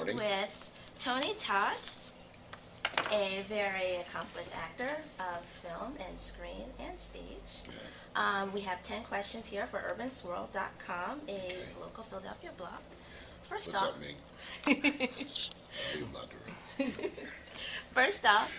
morning. With Tony Todd, a very accomplished actor of film and screen and stage. We have 10 questions here for urbanswirl.com, a local Philadelphia blog. First What's off, up, Ming? Leave my door. First off,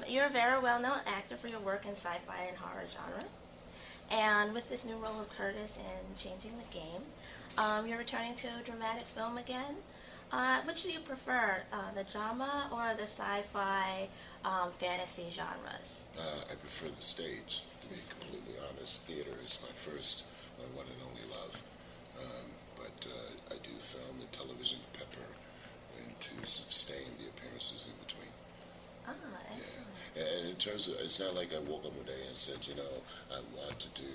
you're a very well-known actor for your work in sci-fi and horror genre. And with this new role of Curtis in Changing the Game, you're returning to dramatic film again. Which do you prefer, the drama or the sci-fi fantasy genres? I prefer the stage, to be completely honest. Theater is my first, my one and only love. But I do film and television to pepper and to sustain the appearances in between. Ah, excellent. Yeah. And in terms of, it's not like I woke up one day and said, I want to do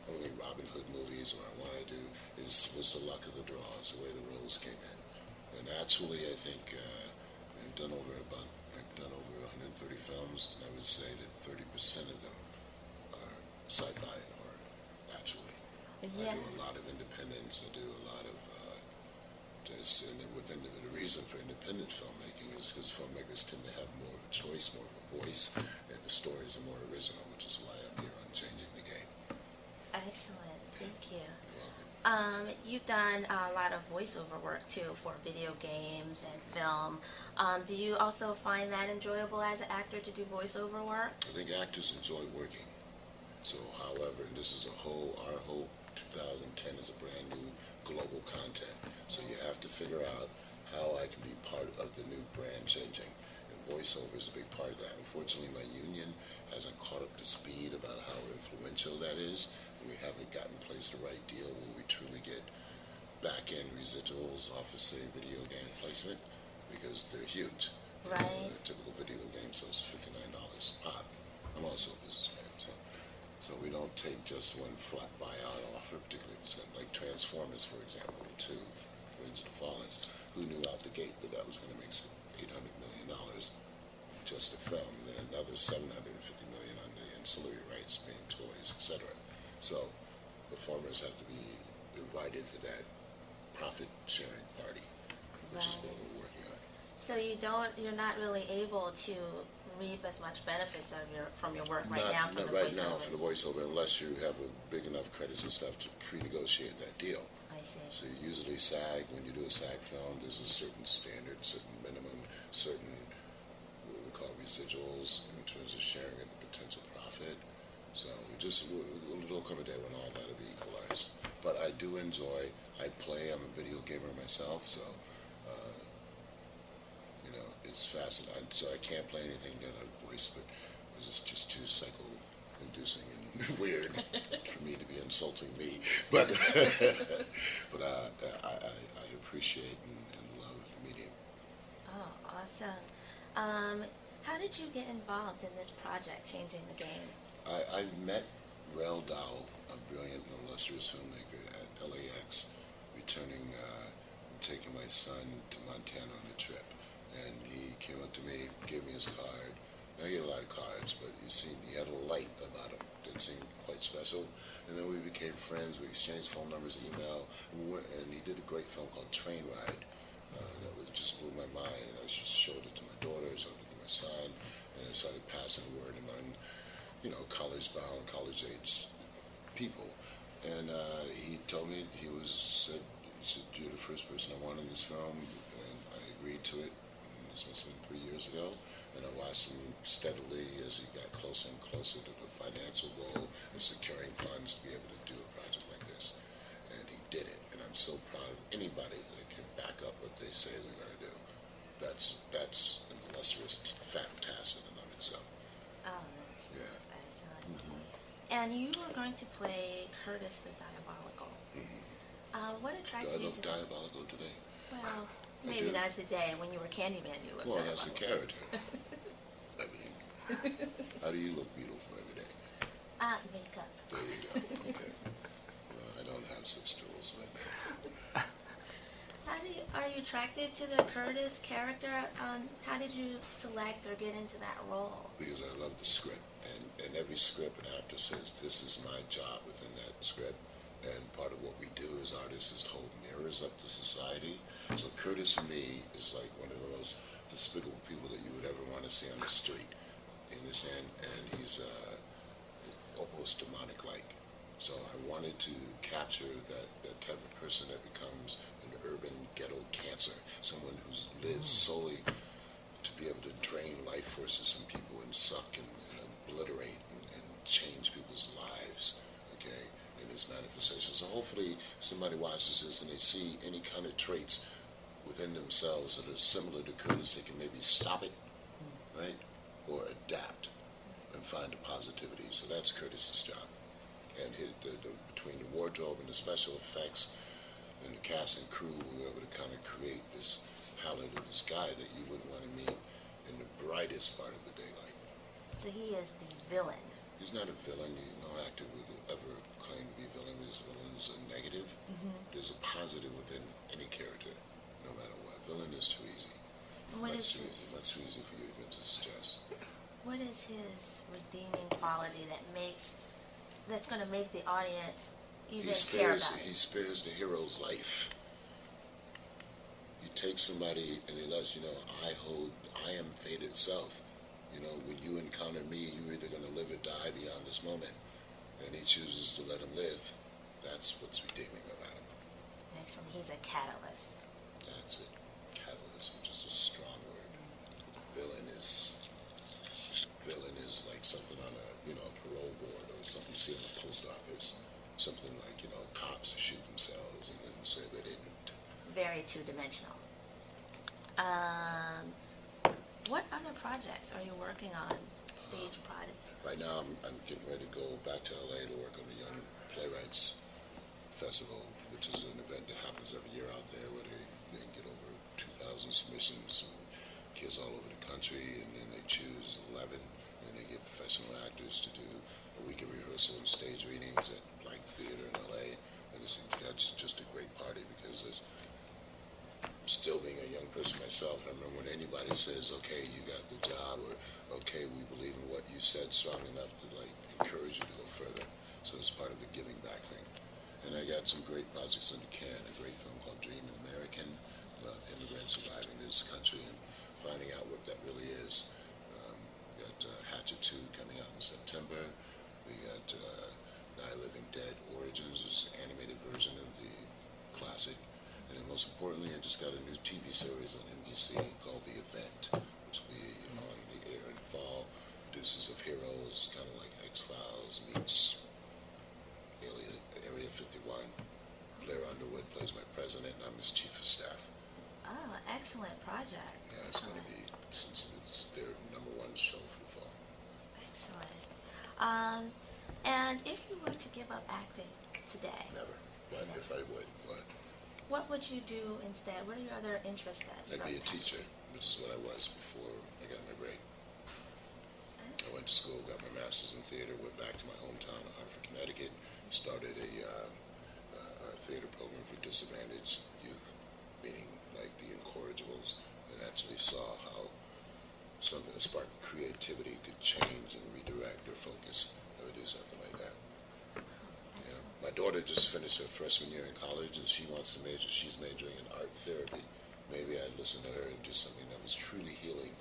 only Robin Hood movies, or I want to do, was the luck of the draw, it's the way the roles came in. And actually, I think I've done over 130 films, and I would say that 30% of them are sci-fi and horror, actually. Yeah. I do a lot of independence, I do a lot of the reason for independent filmmaking is because filmmakers tend to have more of a choice, more of a voice, and the stories are more original, which is why I'm here on Changing the Game. Excellent. Thank you. You're welcome. You've done a lot of voiceover work too for video games and film. Do you also find that enjoyable as an actor to do voiceover work? I think actors enjoy working. So, however, and this is our whole 2010 is a brand new global content. So you have to figure out how I can be part of the new brand changing. And voiceover is a big part of that. Unfortunately, my union hasn't caught up to speed about how influential that is. And we haven't gotten placed the right deal where we truly get back-end residuals off of, say, video game placement, because they're huge. Right. A typical video game sells $59 pop. I'm also a businessman, so we don't take just one flat buyout offer, particularly if it's like Transformers, for example, 2, Winds of the Fallen. Who knew out the gate that was going to make $800 million just a film, and then another $750 million on the ancillary rights, being toys, etc. So performers have to be invited to that profit-sharing party, which is what we're working on. So you're not really able to reap as much benefits from your work right now for the right voiceovers. now for the voiceover, unless you have a big enough credits and stuff to pre-negotiate that deal. I see. So usually SAG, when you do a SAG film, there's a certain standard, certain minimum, certain what we call residuals in terms of sharing of the potential profit. So there'll come a day when all that will be equalized. But I do enjoy. I'm a video gamer myself, so. It's fascinating. So I can't play anything that I voice, but because it's just too psycho-inducing and weird for me to be insulting me. But I appreciate and love the medium. Oh, awesome. How did you get involved in this project, Changing the Game? I met Rel Dowell, a brilliant and illustrious filmmaker at LAX, taking my son to Montana on a trip. And he came up to me, gave me his card. I get a lot of cards, but he had a light about him that seemed quite special. And then we became friends. We exchanged phone numbers, email, and he did a great film called Train Ride that just blew my mind. And I just showed it to my daughter, showed it to my son, and I started passing the word among, college-bound, college-age people. And he told me said, "You're the first person I want in this film," and I agreed to it. This must have been 3 years ago, and I watched him steadily as he got closer and closer to the financial goal of securing funds to be able to do a project like this. And he did it, and I'm so proud of anybody that can back up what they say they're going to do. That's an illustrious fact task in and of itself. Oh, that's excellent. Mm-hmm. And you are going to play Curtis the Diabolical. Mm-hmm. What attracted you to Do I look diabolical today? Well, maybe not today. When you were Candyman, you looked diabolical. That's a character. I mean, how do you look beautiful every day? Makeup. There you go. Okay. Well, I don't have such tools, but. Are you attracted to the Curtis character? How did you select or get into that role? Because I love the script, and every script an actor says, this is my job within that script, and part of what we do as artists is hold a mirror mirrors up to society. So Curtis, for me, is like one of the most despicable people that you would ever want to see on the street. You understand? And he's almost demonic-like. So I wanted to capture that type of person that becomes an urban ghetto cancer, someone who lives solely to be able to drain life forces from people and suck and obliterate and change people's lives, okay, in this manifestation. So hopefully somebody watches this and they see any kind of traits within themselves that are similar to Curtis, they can maybe stop it, right, or adapt and find the positivity. So that's Curtis's job. And between the wardrobe and the special effects and the cast and crew, we were able to kind of create this palette of this guy that you wouldn't want to meet in the brightest part of the daylight. So he is the villain. He's not a villain. No actor would ever claim to be a villain because villains are negative. There's a positive within any character, no matter what. Villain is too easy. And what is his, much too easy for you even to suggest. what is his redeeming quality that's going to make the audience even care about it? He spares the hero's life. He takes somebody and he lets you know, I am fate itself. You know, when you encounter me, you're either going to live or die beyond this moment. And he chooses to let him live. That's what's redeeming about him. Excellent. He's a catalyst. That's it. Catalyst, which is a strong word. Villain is like something on a parole board or something you see in the post office. Something like, cops shoot themselves and then say they didn't. Very two-dimensional. What other projects are you working on? Stage project. Right now, I'm getting ready to go back to LA to work on the Young Playwrights Festival, which is an event that happens every year out there where they get over 2,000 submissions from kids all over the country, and then they choose 11, and they get professional actors to do a week of rehearsal and stage readings at Blank Theater in LA, and that's just a great party because there's still being a young person myself, I remember when anybody says, okay, you got the job, or okay, we believe in what you said strong enough to encourage you to go further. So it's part of the giving back thing. And I got some great projects in the can, a great film called Dreaming American, about immigrants surviving this country and finding out what that really is. We got Hatchet 2 coming out in September. We got Night Living Dead Origins, which is an animated version of the classic. And then most importantly, I just got a new TV series on NBC called The Event, which will be on the air in the fall. Deuces of Heroes, kind of like X-Files meets Area 51. Blair Underwood plays my president, and I'm his chief of staff. Oh, excellent project. Yeah, it's going to be, since it's their number one show for the fall. Excellent. And if you were to give up acting today? Never. But if I would, what? What would you do instead? What are your other interests that I'd be a teacher, which is what I was before I got my break. I went to school, got my master's in theater, went back to my hometown of Hartford, Connecticut, started a theater program for disadvantaged youth, meaning like the incorrigibles, and actually saw how something that sparked creativity could change and redirect their focus. I would do something like that. My daughter just finished her freshman year in college, and she wants to major. She's majoring in art therapy. Maybe I'd listen to her and do something that was truly healing.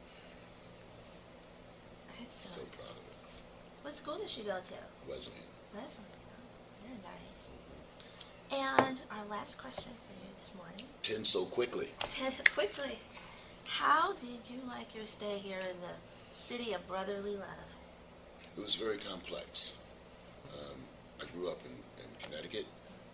Excellent. So proud of her. What school did she go to? Wesleyan. Wesleyan. Oh, very nice. And our last question for you this morning. 10 so quickly. Quickly. How did you like your stay here in the city of brotherly love? It was very complex. I grew up in Connecticut,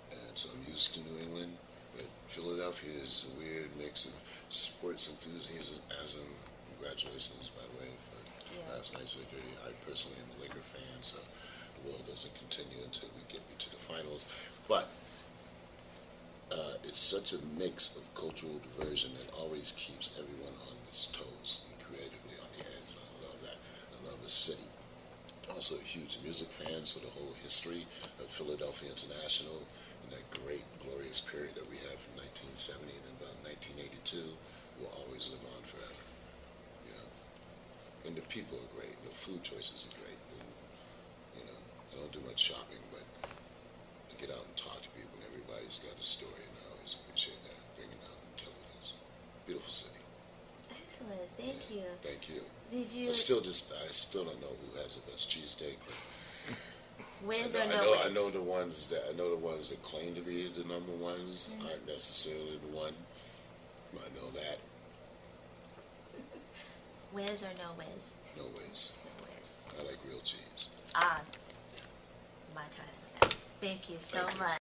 and so I'm used to New England, but Philadelphia is a weird mix of sports enthusiasm. Congratulations, by the way, for last night's victory. I personally am a Laker fan, so the world doesn't continue until we get into the finals. But it's such a mix of cultural diversion that always keeps everyone on its toes and creatively on the edge. And I love that. I love the city. Also a huge music fan, so the whole history of Philadelphia International and that great, glorious period that we had from 1970 and about 1982 will always live on forever. And the people are great. The food choices are great. And, I don't do much shopping, but I get out and talk to people, and everybody's got a story, and I always appreciate it. you. Thank you. Did you? I still don't know who has the best cheesesteak. Whiz I or know, no whiz? I know the ones that claim to be the number ones aren't necessarily the one. I know that. Whiz or no whiz? No whiz. No whiz. I like real cheese. Ah, my kind of guy. Thank you so Thank you. much.